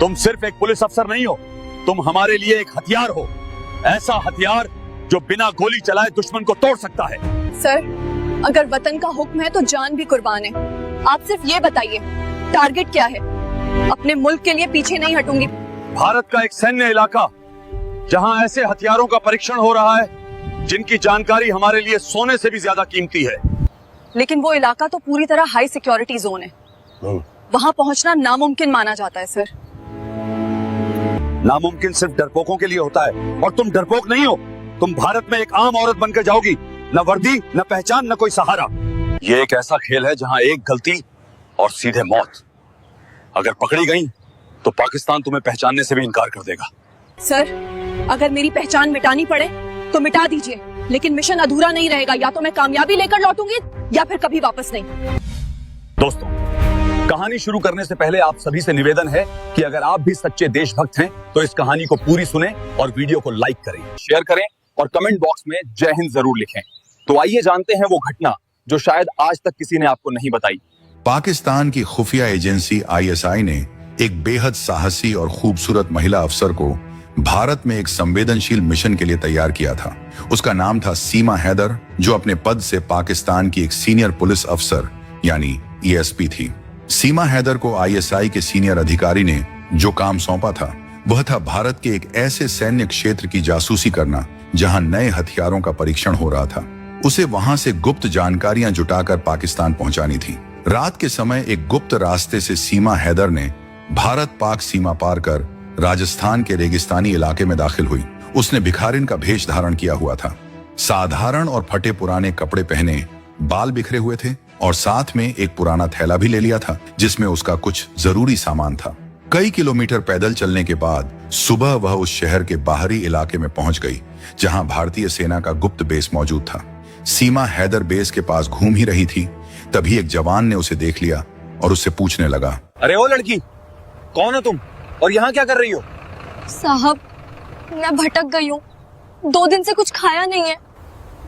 तुम सिर्फ एक पुलिस अफसर नहीं हो, तुम हमारे लिए एक हथियार हो। ऐसा हथियार जो बिना गोली चलाए दुश्मन को तोड़ सकता है। सर, अगर वतन का हुक्म है तो जान भी कुर्बान है। आप सिर्फ ये बताइए, टारगेट क्या है? अपने मुल्क के लिए पीछे नहीं हटूंगी। भारत का एक सैन्य इलाका जहां ऐसे हथियारों का परीक्षण हो रहा है जिनकी जानकारी हमारे लिए सोने से भी ज्यादा कीमती है। लेकिन वो इलाका तो पूरी तरह हाई सिक्योरिटी जोन है। वहां पहुंचना नामुमकिन माना जाता है। सर, नामुमकिन सिर्फ डरपोकों के लिए होता है, और तुम डरपोक नहीं हो। तुम भारत में एक आम औरत बनकर जाओगी, न वर्दी, न पहचान, न कोई सहारा। ये एक ऐसा खेल है जहां एक गलती और सीधे मौत। अगर पकड़ी गई तो पाकिस्तान तुम्हें पहचानने से भी इनकार कर देगा। सर, अगर मेरी पहचान मिटानी पड़े तो मिटा दीजिए, लेकिन मिशन अधूरा नहीं रहेगा। या तो मैं कामयाबी लेकर लौटूंगी या फिर कभी वापस नहीं। दोस्तों, कहानी शुरू करने से पहले आप सभी से निवेदन है कि अगर आप भी सच्चे देशभक्त हैं तो इस कहानी को पूरी सुने और वीडियो को लाइक करें, शेयर करें और कमेंट बॉक्स में जय हिंद जरूर लिखें। तो आइए जानते हैं वो घटना जो शायद आज तक किसी ने आपको नहीं बताई। पाकिस्तान की खुफिया एजेंसी ISI ने एक बेहद साहसी और खूबसूरत महिला अफसर को भारत में एक संवेदनशील मिशन के लिए तैयार किया था। उसका नाम था सीमा हैदर, जो अपने पद से पाकिस्तान की एक सीनियर पुलिस अफसर यानी ESP थी। सीमा हैदर को ISI के सीनियर अधिकारी ने जो काम सौंपा था वह था भारत के एक ऐसे सैन्य क्षेत्र की जासूसी करना जहां नए हथियारों का परीक्षण हो रहा था। उसे वहां से गुप्त जानकारियां जुटाकर पाकिस्तान पहुंचानी थी। रात के समय एक गुप्त रास्ते से सीमा हैदर ने भारत पाक सीमा पार कर राजस्थान के रेगिस्तानी इलाके में दाखिल हुई। उसने भिखारिन का भेष धारण किया हुआ था, साधारण और फटे पुराने कपड़े पहने, बाल बिखरे हुए थे और साथ में एक पुराना थैला भी ले लिया था जिसमें उसका कुछ जरूरी सामान था। कई किलोमीटर पैदल चलने के बाद सुबह वह उस शहर के बाहरी इलाके में पहुंच गई जहां भारतीय सेना का गुप्त बेस मौजूद था। सीमा हैदर बेस के पास घूम ही रही थी, तभी एक जवान ने उसे देख लिया और उससे पूछने लगा, अरे ओ लड़की, कौन हो तुम और यहाँ क्या कर रही हो? साहब, मैं भटक गई हूँ। 2 दिन से कुछ खाया नहीं है।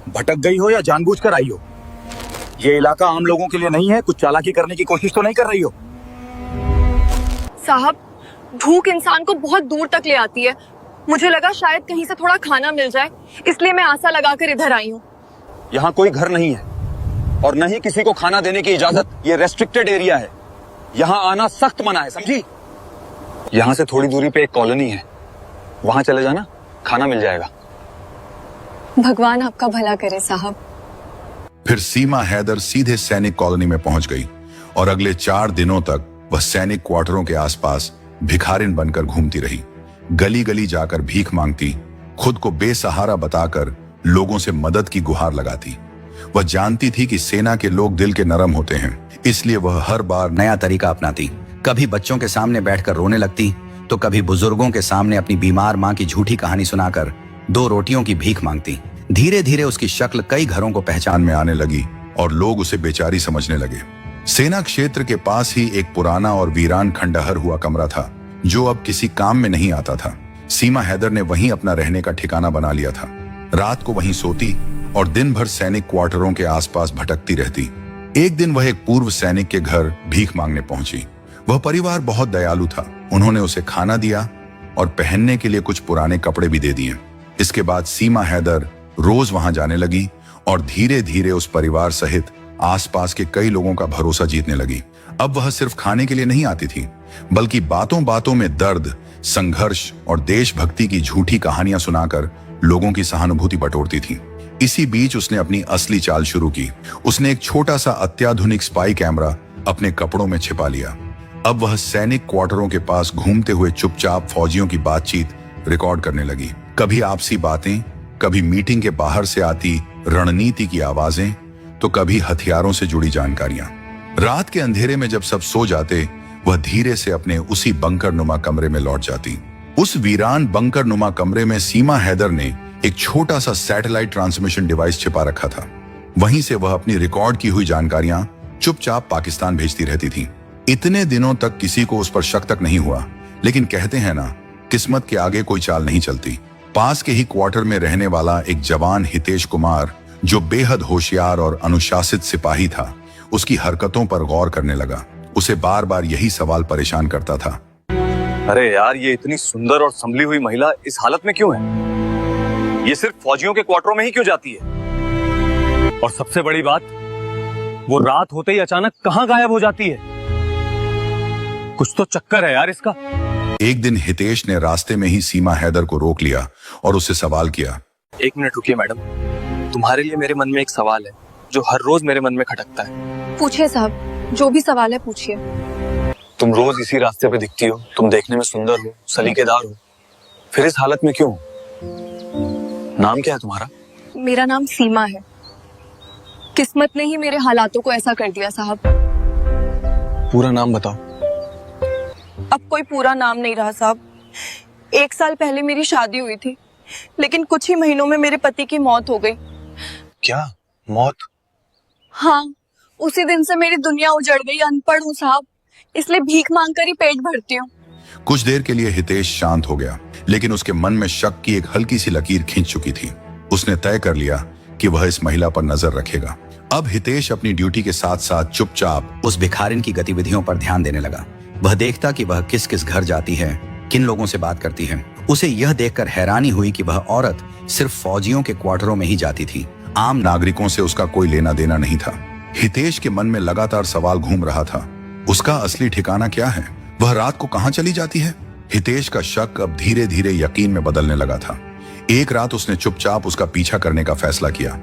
भटक गई हो या जानबूझकर आई हो? ये इलाका आम लोगों के लिए नहीं है। कुछ चालाकी करने की कोशिश तो नहीं कर रही हो? साहब, भूख इंसान को बहुत दूर तक ले आती है। मुझे लगा शायद कहीं से थोड़ा खाना मिल जाए, इसलिए मैं आशा लगाकर इधर आई हूँ। यहाँ कोई घर नहीं है और न ही किसी को खाना देने की इजाजत। ये रेस्ट्रिक्टेड एरिया है, यहाँ आना सख्त मना है, समझी? यहाँ से थोड़ी दूरी पे एक कॉलोनी है, वहां चले जाना, खाना मिल जाएगा। भगवान आपका भला करे साहब। फिर सीमा हैदर सीधे सैनिक कॉलोनी में पहुंच गई और अगले 4 दिनों तक वह सैनिक क्वार्टरों के आसपास भिखारिन बनकर घूमती रही। गली गली जाकर भीख मांगती, खुद को बेसहारा बताकर लोगों से मदद की गुहार लगाती। वह जानती थी कि सेना के लोग दिल के नरम होते हैं, इसलिए वह हर बार नया तरीका अपनाती। कभी बच्चों के सामने बैठकर रोने लगती तो कभी बुजुर्गों के सामने अपनी बीमार माँ की झूठी कहानी सुनाकर 2 रोटियों की भीख मांगती। धीरे धीरे उसकी शक्ल कई घरों को पहचान में आने लगी और लोग उसे बेचारी समझने लगे। सेना क्षेत्र के पास ही एक पुराना और वीरान खंडहर हुआ कमरा था जो अब किसी काम में नहीं आता था। सीमा हैदर ने वहीं अपना रहने का ठिकाना बना लिया था। रात को वहीं सोती और दिन भर सैनिक क्वार्टरों के आसपास भटकती रहती। एक दिन वह एक पूर्व सैनिक के घर भीख मांगने पहुंची। वह परिवार बहुत दयालु था। उन्होंने उसे खाना दिया और पहनने के लिए कुछ पुराने कपड़े भी दे दिए। इसके बाद सीमा हैदर रोज वहां जाने लगी और धीरे धीरे उस परिवार सहित आसपास के कई लोगों का भरोसा जीतने लगी। अब वह सिर्फ खाने के लिए नहीं आती थी, बल्कि बातों बातों में दर्द, संघर्ष और देशभक्ति की झूठी कहानियां सुनाकर लोगों की सहानुभूति बटोरती थी। इसी बीच उसने अपनी असली चाल शुरू की। उसने एक छोटा सा अत्याधुनिक स्पाई कैमरा अपने कपड़ों में छिपा लिया। अब वह सैनिक क्वार्टरों के पास घूमते हुए चुपचाप फौजियों की बातचीत रिकॉर्ड करने लगी। कभी आपसी बातें, कभी मीटिंग के बाहर से आती रणनीति की आवाजें, तो कभी हथियारों से जुड़ी जानकारियां। रात के अंधेरे में जब सब सो जाते, वह धीरे से अपने उसी बंकर नुमा कमरे में लौट जाती। उस वीरान बंकर नुमा कमरे में सीमा हैदर ने एक छोटा सा सैटेलाइट ट्रांसमिशन डिवाइस छिपा रखा था। वहीं से वह अपनी रिकॉर्ड की हुई जानकारियां चुपचाप पाकिस्तान भेजती रहती थी। इतने दिनों तक किसी को उस पर शक तक नहीं हुआ, लेकिन कहते हैं ना, किस्मत के आगे कोई चाल नहीं चलती। पास के ही क्वार्टर में रहने वाला एक जवान हितेश कुमार, जो बेहद होशियार और अनुशासित सिपाही था, उसकी हरकतों पर गौर करने लगा। उसे बार बार यही सवाल परेशान करता था, अरे यार, ये इतनी सुंदर और संभली हुई महिला इस हालत में क्यों है? ये सिर्फ फौजियों के क्वार्टरों में ही क्यों जाती है? और सबसे बड़ी बात, वो रात होते ही अचानक कहां गायब हो जाती है? कुछ तो चक्कर है यार इसका। एक दिन हितेश ने रास्ते में ही सीमा हैदर को रोक लिया और उससे सवाल किया। एक मिनट रुकिए मैडम, तुम्हारे लिए मेरे मन में एक सवाल है जो हर रोज मेरे मन में खटकता है। पूछिए साहब, जो भी सवाल है पूछिए। तुम रोज इसी रास्ते पे दिखती हो, तुम देखने में सुंदर हो, सलीकेदार हो, फिर इस हालत में क्यों? नाम क्या है तुम्हारा? मेरा नाम सीमा है। किस्मत ने ही मेरे हालातों को ऐसा कर दिया साहब। पूरा नाम बताओ। अब कोई पूरा नाम नहीं रहा साहब। 1 साल पहले मेरी शादी हुई थी, लेकिन कुछ ही महीनों में मेरे पति की मौत हो गई। क्या मौत? हाँ, उसी दिन से मेरी दुनिया उजड़ गई। अनपढ़ हूँ साहब, इसलिए भीख मांगकर ही पेट भरती हूँ। कुछ देर के लिए हितेश शांत हो गया, लेकिन उसके मन में शक की एक हल्की सी लकीर खींच चुकी थी। उसने तय कर लिया कि वह इस महिला पर नजर रखेगा। अब हितेश अपनी ड्यूटी के साथ साथ चुपचाप उस भिखारिन की गतिविधियों पर ध्यान देने लगा। वह देखता कि वह किस किस घर जाती है, किन लोगों से बात करती है। उसे यह देखकर हैरानी हुई कि वह औरत सिर्फ फौजियों के क्वार्टरों में ही जाती थी। आम नागरिकों से उसका कोई लेना देना नहीं था। हितेश के मन में लगातार सवाल घूम रहा था, उसका असली ठिकाना क्या है? वह रात को कहां चली जाती है? हितेश का शक अब धीरे धीरे यकीन में बदलने लगा था। एक रात उसने चुपचाप उसका पीछा करने का फैसला किया।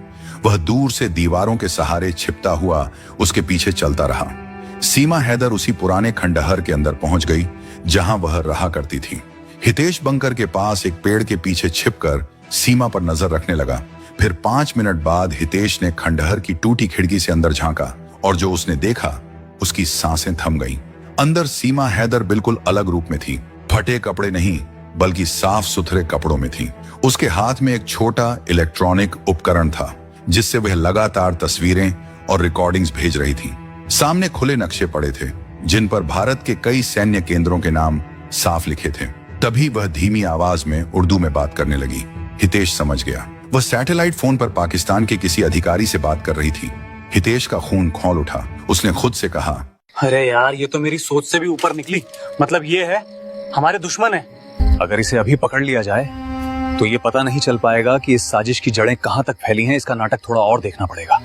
वह दूर से दीवारों के सहारे छिपता हुआ उसके पीछे चलता रहा। सीमा हैदर उसी पुराने खंडहर के अंदर पहुंच गई जहां वह रहा करती थी। हितेश बंकर के पास एक पेड़ के पीछे छिपकर सीमा पर नजर रखने लगा। फिर 5 मिनट बाद हितेश ने खंडहर की टूटी खिड़की से अंदर झांका और जो उसने देखा, उसकी सांसें थम गईं। अंदर सीमा हैदर बिल्कुल अलग रूप में थी। फटे कपड़े नहीं, बल्कि साफ सुथरे कपड़ों में थी। उसके हाथ में एक छोटा इलेक्ट्रॉनिक उपकरण था जिससे वह लगातार तस्वीरें और रिकॉर्डिंग्स भेज रही थी। सामने खुले नक्शे पड़े थे जिन पर भारत के कई सैन्य केंद्रों के नाम साफ लिखे थे। तभी वह धीमी आवाज में उर्दू में बात करने लगी। हितेश समझ गया, वह सैटेलाइट फोन पर पाकिस्तान के किसी अधिकारी से बात कर रही थी। हितेश का खून खौल उठा। उसने खुद से कहा, अरे यार, ये तो मेरी सोच से भी ऊपर निकली। मतलब ये है हमारे दुश्मन है। अगर इसे अभी पकड़ लिया जाए तो ये पता नहीं चल पाएगा कि इस साजिश की जड़ें कहां तक फैली हैं। इसका नाटक थोड़ा और देखना पड़ेगा।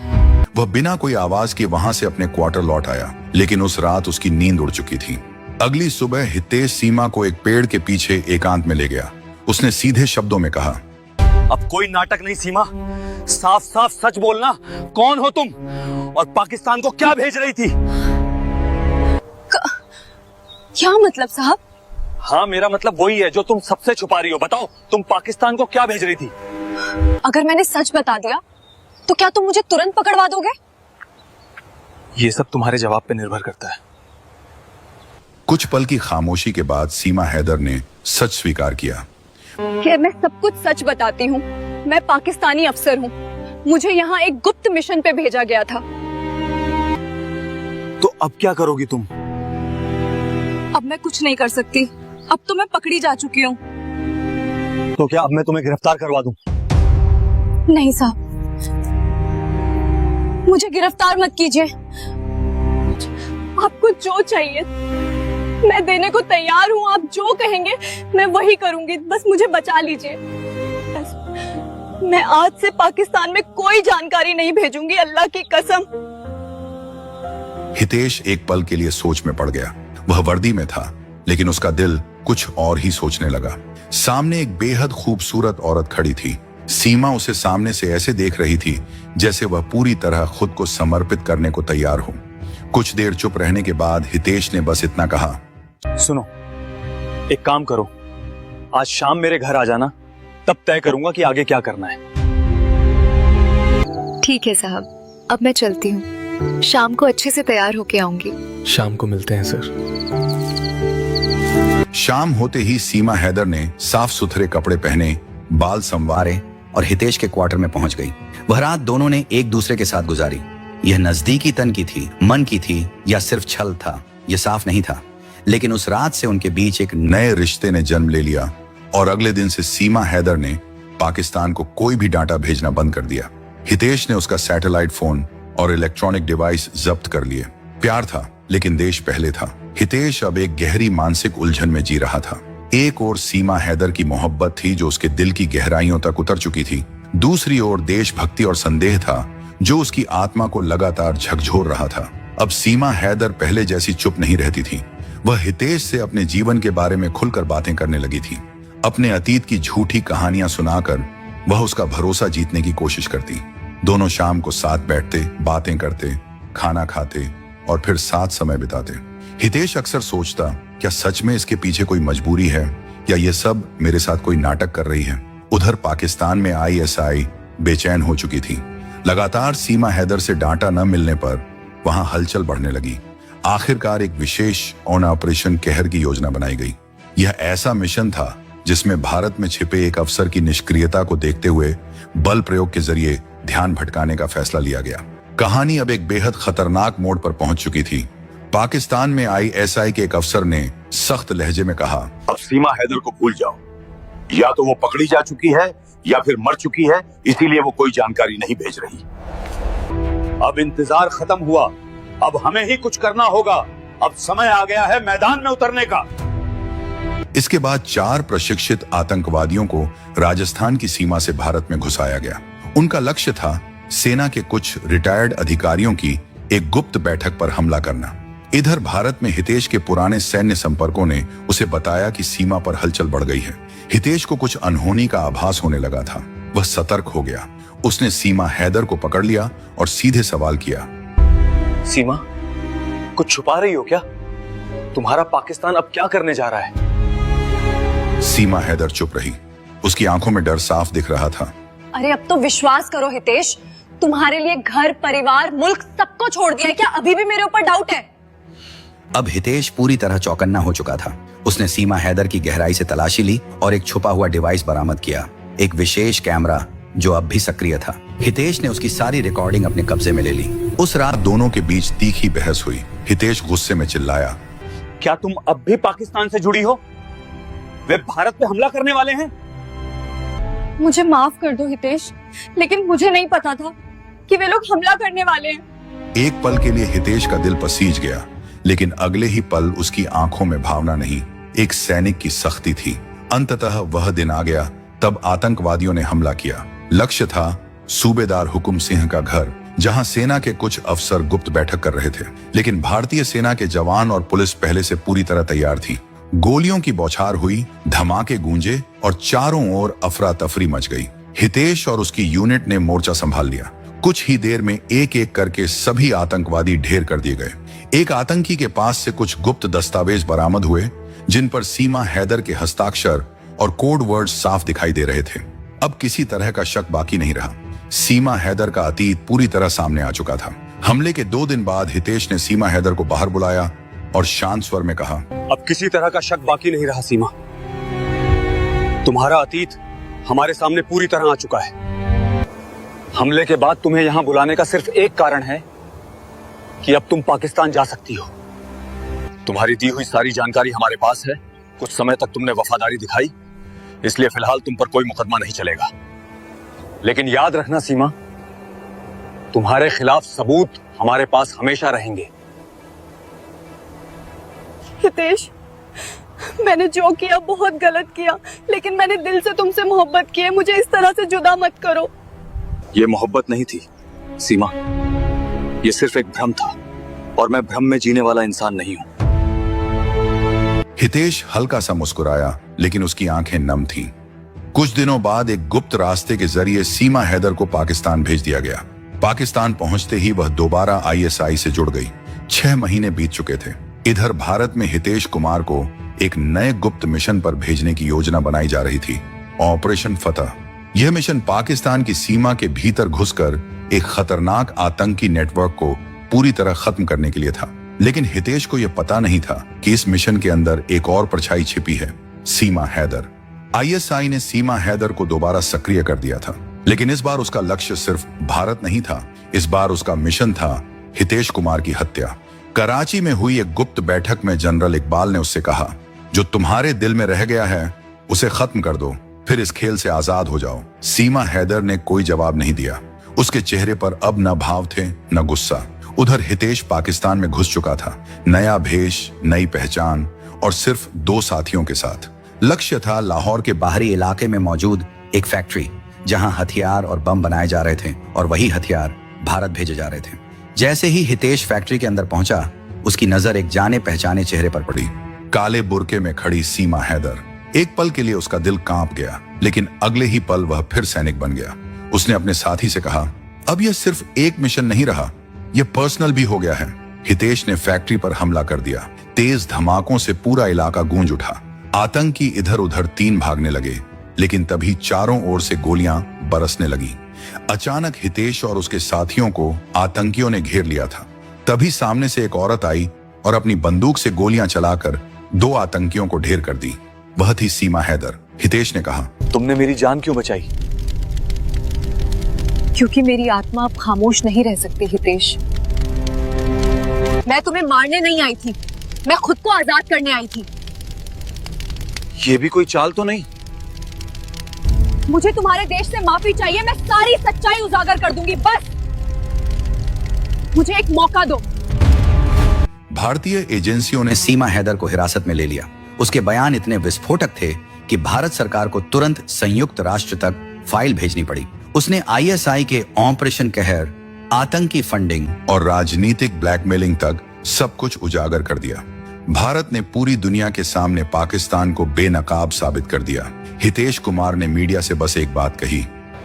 वह बिना कोई आवाज के वहां से अपने क्वार्टर लौट आया, लेकिन उस रात उसकी नींद उड़ चुकी थी। अगली सुबह हितेश सीमा को एक पेड़ के पीछे एकांत में ले गया। उसने सीधे शब्दों में कहा, अब कोई नाटक नहीं सीमा, साफ साफ सच बोलना। कौन हो तुम और पाकिस्तान को क्या भेज रही थी? क्या मतलब साहब? हाँ, मेरा मतलब वही है जो तुम सबसे छुपा रही हो। बताओ, तुम पाकिस्तान को क्या भेज रही थी? अगर मैंने सच बता दिया तो क्या तुम मुझे तुरंत पकड़वा दोगे? ये सब तुम्हारे जवाब पे निर्भर करता है। कुछ पल की खामोशी के बाद सीमा हैदर ने सच स्वीकार किया। कि मैं सब कुछ सच बताती हूँ। मैं पाकिस्तानी अफसर हूँ। मुझे यहाँ एक गुप्त मिशन पे भेजा गया था। तो अब क्या करोगी तुम? अब मैं कुछ नहीं कर सकती। अब तो मैं पकड़ी जा चुकी हूँ। तो क्या अब मैं तुम्हें गिरफ्तार करवा दूं? नहीं साहब, मुझे गिरफ्तार मत कीजिए। आपको जो चाहिए मैं देने को तैयार हूँ। आप जो कहेंगे मैं वही करूंगी। बस मुझे बचा लीजिए। मैं आज से पाकिस्तान में कोई जानकारी नहीं भेजूंगी, अल्लाह की कसम। हितेश एक पल के लिए सोच में पड़ गया। वह वर्दी में था, लेकिन उसका दिल कुछ और ही सोचने लगा। सामने एक बेहद खूबसूरत औरत खड़ी थी। सीमा उसे सामने से ऐसे देख रही थी जैसे वह पूरी तरह खुद को समर्पित करने को तैयार हो। कुछ देर चुप रहने के बाद हितेश ने बस इतना कहा, सुनो, एक काम करो, आज शाम मेरे घर आ जाना, तब तय करूंगा कि आगे क्या करना है। ठीक है साहब, अब मैं चलती हूँ। शाम को अच्छे से तैयार होके आऊंगी। शाम को मिलते हैं सर। शाम होते ही सीमा हैदर ने साफ सुथरे कपड़े पहने, बाल संवारे और हितेश के क्वार्टर में पहुंच गई। वह रात दोनों ने एक दूसरे के साथ गुजारी। यह नजदीकी तन की थी, मन की थी, या सिर्फ छल था, यह साफ नहीं था। लेकिन उस रात से उनके बीच एक नए रिश्ते ने जन्म ले लिया और अगले दिन से सीमा हैदर ने पाकिस्तान को कोई भी डाटा भेजना बंद कर दिया। हितेश ने उसका सैटेलाइट फोन और इलेक्ट्रॉनिक डिवाइस जब्त कर लिए। प्यार था, लेकिन देश पहले था। हितेश अब एक गहरी मानसिक उलझन में जी रहा था। एक ओर सीमा हैदर की मोहब्बत थी जो उसके दिल की गहराइयों तक उतर चुकी थी, दूसरी ओर देशभक्ति और संदेह था जो उसकी आत्मा को लगातार झकझोर रहा था। अब सीमा हैदर पहले जैसी चुप नहीं रहती थी। वह हितेश से अपने जीवन के बारे में खुलकर बातें करने लगी थी। अपने अतीत की झूठी कहानियां सुनाकर वह उसका भरोसा जीतने की कोशिश करती। दोनों शाम को साथ बैठते, बातें करते, खाना खाते और फिर साथ समय बिताते। हितेश अक्सर सोचता, क्या सच में इसके पीछे कोई मजबूरी है या ये सब मेरे साथ कोई नाटक कर रही है। उधर पाकिस्तान में आईएसआई बेचैन हो चुकी थी। लगातार सीमा हैदर से डांटा न मिलने पर वहां हलचल बढ़ने लगी। आखिरकार एक विशेष ऑपरेशन कहर की योजना बनाई गई। यह ऐसा मिशन था जिसमें भारत में छिपे एक अफसर की निष्क्रियता को देखते हुए बल प्रयोग के जरिए ध्यान भटकाने का फैसला लिया गया। कहानी अब एक बेहद खतरनाक मोड़ पर पहुंच चुकी थी। पाकिस्तान में आईएसआई के एक अफसर ने सख्त लहजे में कहा, अब सीमा हैदर को भूल जाओ। या तो वो पकड़ी जा चुकी है या फिर मर चुकी है, इसीलिए वो कोई जानकारी नहीं भेज रही। अब इंतजार खत्म हुआ, अब हमें ही कुछ करना होगा। अब समय आ गया है मैदान में उतरने का। इसके बाद 4 प्रशिक्षित आतंकवादियों को राजस्थान की सीमा से भारत में घुसाया गया। उनका लक्ष्य था सेना के कुछ रिटायर्ड अधिकारियों की एक गुप्त बैठक पर हमला करना। इधर भारत में हितेश के पुराने सैन्य संपर्कों ने उसे बताया कि सीमा पर हलचल बढ़ गई है। हितेश को कुछ अनहोनी का आभास होने लगा था। वह सतर्क हो गया। उसने सीमा हैदर को पकड़ लिया और सीधे सवाल किया, सीमा, कुछ छुपा रही हो क्या? तुम्हारा पाकिस्तान अब क्या करने जा रहा है? सीमा हैदर चुप रही। उसकी आंखों में डर साफ दिख रहा था। अरे अब तो विश्वास करो हितेश, तुम्हारे लिए घर, परिवार, मुल्क सबको छोड़ दिया है। क्या अभी भी मेरे ऊपर डाउट है? अब हितेश पूरी तरह चौकन्ना हो चुका था। उसने सीमा हैदर की गहराई से तलाशी ली और एक छुपा हुआ डिवाइस बरामद किया, एक विशेष कैमरा जो अब भी सक्रिय था। हितेश ने उसकी सारी रिकॉर्डिंग अपने कब्जे में ले ली। उस रात दोनों के बीच तीखी बहस हुई। हितेश गुस्से में चिल्लाया, क्या तुम अब भी पाकिस्तान से जुड़ी हो? वे भारत पे हमला करने वाले हैं। मुझे माफ कर दो हितेश, लेकिन मुझे नहीं पता था कि वे लोग हमला करने वाले हैं। एक पल के लिए हितेश का दिल पसीज गया, लेकिन अगले ही पल उसकी आंखों में भावना नहीं, एक सैनिक की सख्ती थी। अंततः वह दिन आ गया, तब आतंकवादियों ने हमला किया। लक्ष्य था सूबेदार हुकुम सिंह का घर, जहां सेना के कुछ अफसर गुप्त बैठक कर रहे थे। लेकिन भारतीय सेना के जवान और पुलिस पहले से पूरी तरह तैयार थी। गोलियों की बौछार हुई, धमाके गूंजे और चारों ओर अफरा तफरी मच गई। हितेश और उसकी यूनिट ने मोर्चा संभाल लिया। कुछ ही देर में एक एक करके सभी आतंकवादी ढेर कर दिए गए। एक आतंकी के पास से कुछ गुप्त दस्तावेज बरामद हुए, जिन पर सीमा हैदर के हस्ताक्षर और कोड वर्ड साफ दिखाई दे रहे थे। अब किसी तरह का शक बाकी नहीं रहा। सीमा हैदर का अतीत पूरी तरह सामने आ चुका था। हमले के 2 दिन बाद हितेश ने सीमा हैदर को बाहर बुलाया और शांत स्वर में कहा, अब किसी तरह का शक बाकी नहीं रहा सीमा। तुम्हारा अतीत हमारे सामने पूरी तरह आ चुका है। हमले के बाद तुम्हें यहां बुलाने का सिर्फ एक कारण है कि अब तुम पाकिस्तान जा सकती हो। तुम्हारी दी हुई सारी जानकारी हमारे पास है। कुछ समय तक तुमने वफादारी दिखाई, इसलिए फिलहाल तुम पर कोई मुकदमा नहीं चलेगा। लेकिन याद रखना सीमा, तुम्हारे खिलाफ सबूत हमारे पास हमेशा रहेंगे। हितेश, मैंने जो किया बहुत गलत किया, लेकिन मैंने दिल से तुमसे मोहब्बत की है। मुझे इस तरह से जुदा मत करो। ये मोहब्बत नहीं थी सीमा, ये सिर्फ एक भ्रम था, और मैं भ्रम में जीने वाला इंसान नहीं हूं। हितेश हल्का सा मुस्कुराया, लेकिन उसकी आंखें नम थीं। कुछ दिनों बाद एक गुप्त रास्ते के जरिए सीमा हैदर को पाकिस्तान भेज दिया गया। पाकिस्तान पहुंचते ही वह दोबारा आईएसआई से जुड़ गई। 6 महीने बीत चुके थे। इधर भारत में हितेश कुमार को एक नए गुप्त मिशन पर भेजने की योजना बनाई जा रही थी, ऑपरेशन फतह। यह मिशन पाकिस्तान की सीमा के भीतर घुसकर एक खतरनाक आतंकी नेटवर्क को पूरी तरह खत्म करने के लिए था। लेकिन हितेश को यह पता नहीं था कि इस मिशन के अंदर एक और परछाई छिपी है, सीमा हैदर। आईएसआई ने सीमा हैदर को दोबारा सक्रिय कर दिया था, लेकिन इस बार उसका लक्ष्य सिर्फ भारत नहीं था। इस बार उसका मिशन था हितेश कुमार की हत्या। कराची में हुई एक गुप्त बैठक में जनरल इकबाल ने उससे कहा, जो तुम्हारे दिल में रह गया है उसे खत्म कर दो, फिर इस खेल से आजाद हो जाओ। सीमा हैदर ने कोई जवाब नहीं दिया। उसके चेहरे पर अब न भाव थे न गुस्सा। उधर हितेश पाकिस्तान में घुस चुका था, नया भेष, नई पहचान और सिर्फ 2 साथियों के साथ। लक्ष्य था लाहौर के बाहरी इलाके में मौजूद एक फैक्ट्री जहां हथियार और बम बनाए जा रहे थे और वही हथियार भारत भेजे जा रहे थे। जैसे ही हितेश फैक्ट्री के अंदर पहुंचा, उसकी नजर एक जाने पहचाने चेहरे पर पड़ी। काले बुर्के में खड़ी सीमा हैदर। एक पल के लिए उसका दिल कांप गया, लेकिन अगले ही पल वह फिर सैनिक बन गया। उसने अपने साथी से कहा, अब यह सिर्फ एक मिशन नहीं रहा, यह पर्सनल भी हो गया है। हितेश ने फैक्ट्री पर हमला कर दिया। तेज धमाकों से पूरा इलाका गूंज उठा। आतंकी इधर उधर 3 भागने लगे, लेकिन तभी चारों ओर से गोलियां बरसने लगी। अचानक हितेश और उसके साथियों को आतंकियों ने घेर लिया था। तभी सामने से एक औरत आई और अपनी बंदूक से गोलियां चलाकर 2 आतंकियों को ढेर कर दी। वह थी सीमा हैदर। हितेश ने कहा, तुमने मेरी जान क्यों बचाई? क्योंकि मेरी आत्मा अब खामोश नहीं रह सकती हितेश। मैं तुम्हें मारने नहीं आई थी, मैं खुद को आजाद करने आई थी। ये भी कोई चाल तो नहीं? मुझे तुम्हारे देश से माफी चाहिए, मैं सारी सच्चाई उजागर कर दूंगी। बस मुझे एक मौका दो। भारतीय एजेंसियों ने सीमा हैदर को हिरासत में ले लिया। उसके बयान इतने विस्फोटक थे कि भारत सरकार को तुरंत संयुक्त राष्ट्र तक फाइल भेजनी पड़ी। उसने आईएसआई के ऑपरेशन कहर, आतंकी फंडिंग और राजनीतिक ब्लैकमेलिंग तक सब कुछ उजागर कर दिया। भारत ने पूरी दुनिया के सामने पाकिस्तान को बेनकाब साबित कर दिया। हितेश कुमार ने मीडिया से बस एक बात कही,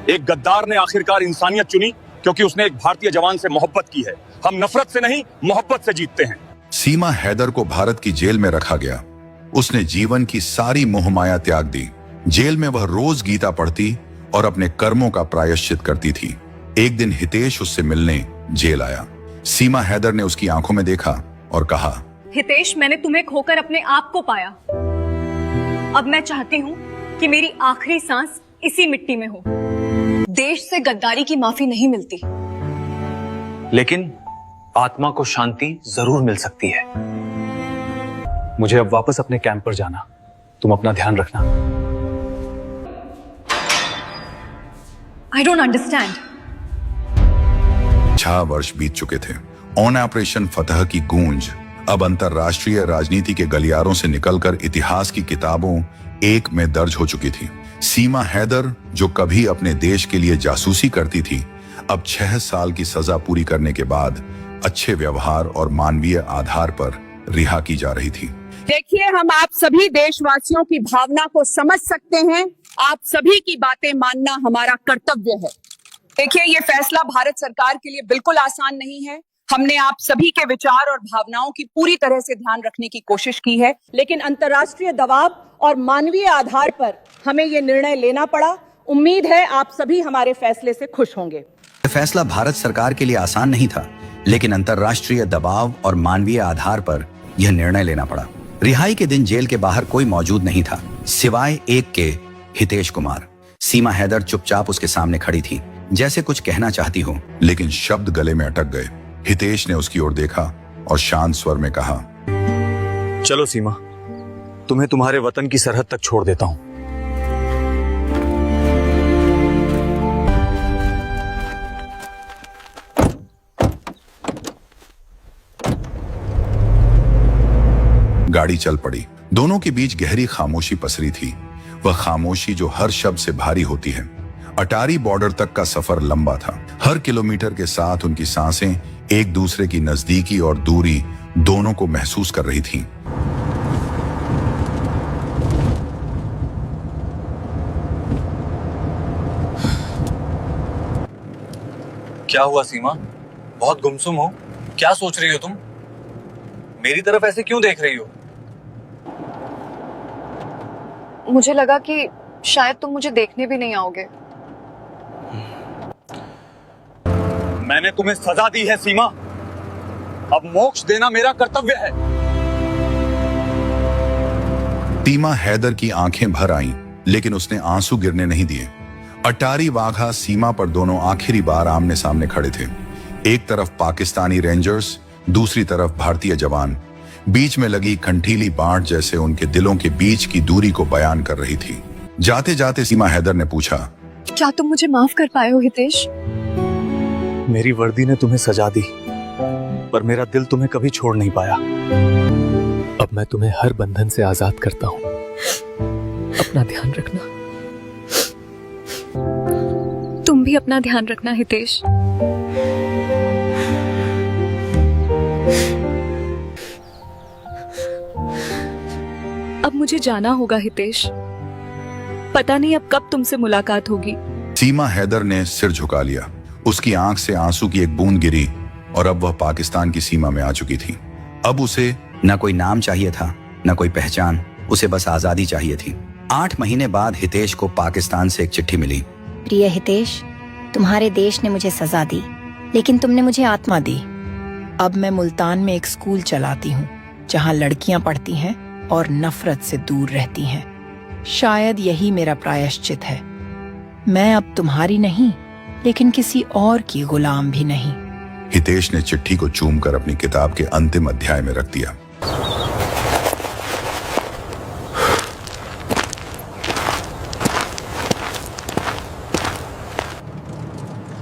एक गद्दार ने आखिरकार इंसानियत चुनी क्योंकि उसने एक भारतीय जवान से मोहब्बत की है। हम नफरत से नहीं, मोहब्बत से जीतते हैं। सीमा हैदर को भारत की जेल में रखा गया। उसने जीवन की सारी मोहमाया त्याग दी। जेल में वह रोज गीता पढ़ती और अपने कर्मों का प्रायश्चित करती थी। एक दिन हितेश उससे मिलने जेल आया। सीमा हैदर ने उसकी आंखों में देखा और कहा, हितेश, मैंने तुम्हें खोकर अपने आप को पाया। अब मैं चाहती हूँ कि मेरी आखिरी सांस इसी मिट्टी में हो। देश से गद्दारी की माफी नहीं मिलती, लेकिन आत्मा को शांति जरूर मिल सकती है। मुझे अब वापस अपने कैंप पर जाना। तुम अपना ध्यान रखना। I don't understand. 6 वर्ष बीत चुके थे। ऑन ऑपरेशन फतह की गूंज अब अंतरराष्ट्रीय राजनीति के गलियारों से निकलकर इतिहास की किताबों एक में दर्ज हो चुकी थी। सीमा हैदर, जो कभी अपने देश के लिए जासूसी करती थी, अब 6 साल की सजा पूरी करने के बाद अच्छे व्यवहार और मानवीय आधार पर रिहा की जा रही थी। देखिए, हम आप सभी देशवासियों की भावना को समझ सकते हैं। आप सभी की बातें मानना हमारा कर्तव्य है। देखिए, ये फैसला भारत सरकार के लिए बिल्कुल आसान नहीं है। हमने आप सभी के विचार और भावनाओं की पूरी तरह से ध्यान रखने की कोशिश की है, लेकिन अंतर्राष्ट्रीय दबाव और मानवीय आधार पर हमें ये निर्णय लेना पड़ा। उम्मीद है आप सभी हमारे फैसले से खुश होंगे। यह फैसला भारत सरकार के लिए आसान नहीं था, लेकिन अंतर्राष्ट्रीय दबाव और मानवीय आधार पर यह निर्णय लेना पड़ा। रिहाई के दिन जेल के बाहर कोई मौजूद नहीं था, सिवाय एक के हितेश कुमार। सीमा हैदर चुपचाप उसके सामने खड़ी थी, जैसे कुछ कहना चाहती हो, लेकिन शब्द गले में अटक गए। हितेश ने उसकी ओर देखा और शांत स्वर में कहा, चलो सीमा, तुम्हें तुम्हारे वतन की सरहद तक छोड़ देता हूं। गाड़ी चल पड़ी। दोनों के बीच गहरी खामोशी पसरी थी, वह खामोशी जो हर शब्द से भारी होती है। अटारी बॉर्डर तक का सफर लंबा था। हर किलोमीटर के साथ उनकी सांसें एक दूसरे की नजदीकी और दूरी दोनों को महसूस कर रही थीं। क्या हुआ सीमा? बहुत गुमसुम हो। क्या सोच रही हो तुम? मेरी तरफ ऐसे क्यों देख रही हो? मुझे लगा कि शायद तुम मुझे देखने भी नहीं आओगे। मैंने तुम्हें सजा दी है सीमा, अब मोक्ष देना मेरा कर्तव्य है। सीमा हैदर की आंखें भर आईं, लेकिन उसने आंसू गिरने नहीं दिए। अटारी वाघा सीमा पर दोनों आखिरी बार आमने सामने खड़े थे। एक तरफ पाकिस्तानी रेंजर्स, दूसरी तरफ भारतीय जवान। बीच में लगी कंठीली बांट जैसे उनके दिलों के बीच की दूरी को बयान कर रही थी। जाते जाते सीमा हैदर ने पूछा, क्या तुम मुझे माफ कर पाए हो हितेश? मेरी वर्दी ने तुम्हें सजा दी, पर मेरा दिल तुम्हें कभी छोड़ नहीं पाया। अब मैं तुम्हें हर बंधन से आजाद करता हूं। अपना ध्यान रखना। तुम भी अपना ध्यान रखना हितेश। अब मुझे जाना होगा हितेश। पता नहीं अब कब तुमसे मुलाकात होगी। सीमा हैदर ने सिर झुका लिया। उसकी आंख से आंसू की एक बूंद गिरी और अब वह पाकिस्तान की सीमा में आ चुकी थी। अब उसे न कोई नाम चाहिए था, न कोई पहचान, उसे बस आजादी चाहिए थी। 8 महीने बाद हितेश को पाकिस्तान से एक चिट्ठी मिली। प्रिय हितेश, तुम्हारे देश ने मुझे सजा दी, लेकिन तुमने मुझे आत्मा दी। अब मैं मुल्तान में एक स्कूल चलाती हूँ, जहाँ लड़कियाँ पढ़ती हैं और नफरत से दूर रहती हैं। शायद यही मेरा प्रायश्चित है। मैं अब तुम्हारी नहीं, लेकिन किसी और की गुलाम भी नहीं। हितेश ने चिट्ठी को चूमकर अपनी किताब के अंतिम अध्याय में रख दिया।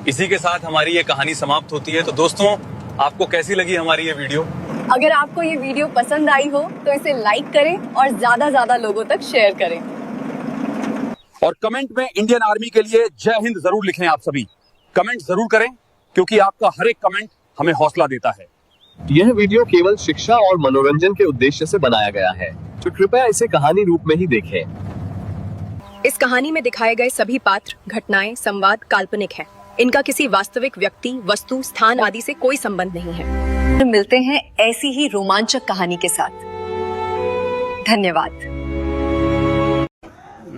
इसी के साथ हमारी ये कहानी समाप्त होती है। तो दोस्तों, आपको कैसी लगी हमारी ये वीडियो? अगर आपको ये वीडियो पसंद आई हो तो इसे लाइक करें और ज्यादा लोगों तक शेयर करें। और कमेंट में इंडियन आर्मी के लिए जय हिंद जरूर लिखें। आप सभी कमेंट जरूर करें, क्योंकि आपका हर एक कमेंट हमें हौसला देता है। यह वीडियो केवल शिक्षा और मनोरंजन के उद्देश्य से बनाया गया है, तो कृपया इसे कहानी रूप में ही देखें। इस कहानी में दिखाए गए सभी पात्र, घटनाएं, संवाद काल्पनिक हैं। इनका किसी वास्तविक व्यक्ति, वस्तु, स्थान आदि से कोई संबंध नहीं है। मिलते हैं ऐसी ही रोमांचक कहानी के साथ। धन्यवाद।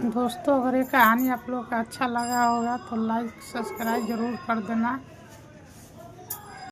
दोस्तों, अगर ये कहानी आप लोग का अच्छा लगा होगा तो लाइक सब्सक्राइब जरूर कर देना।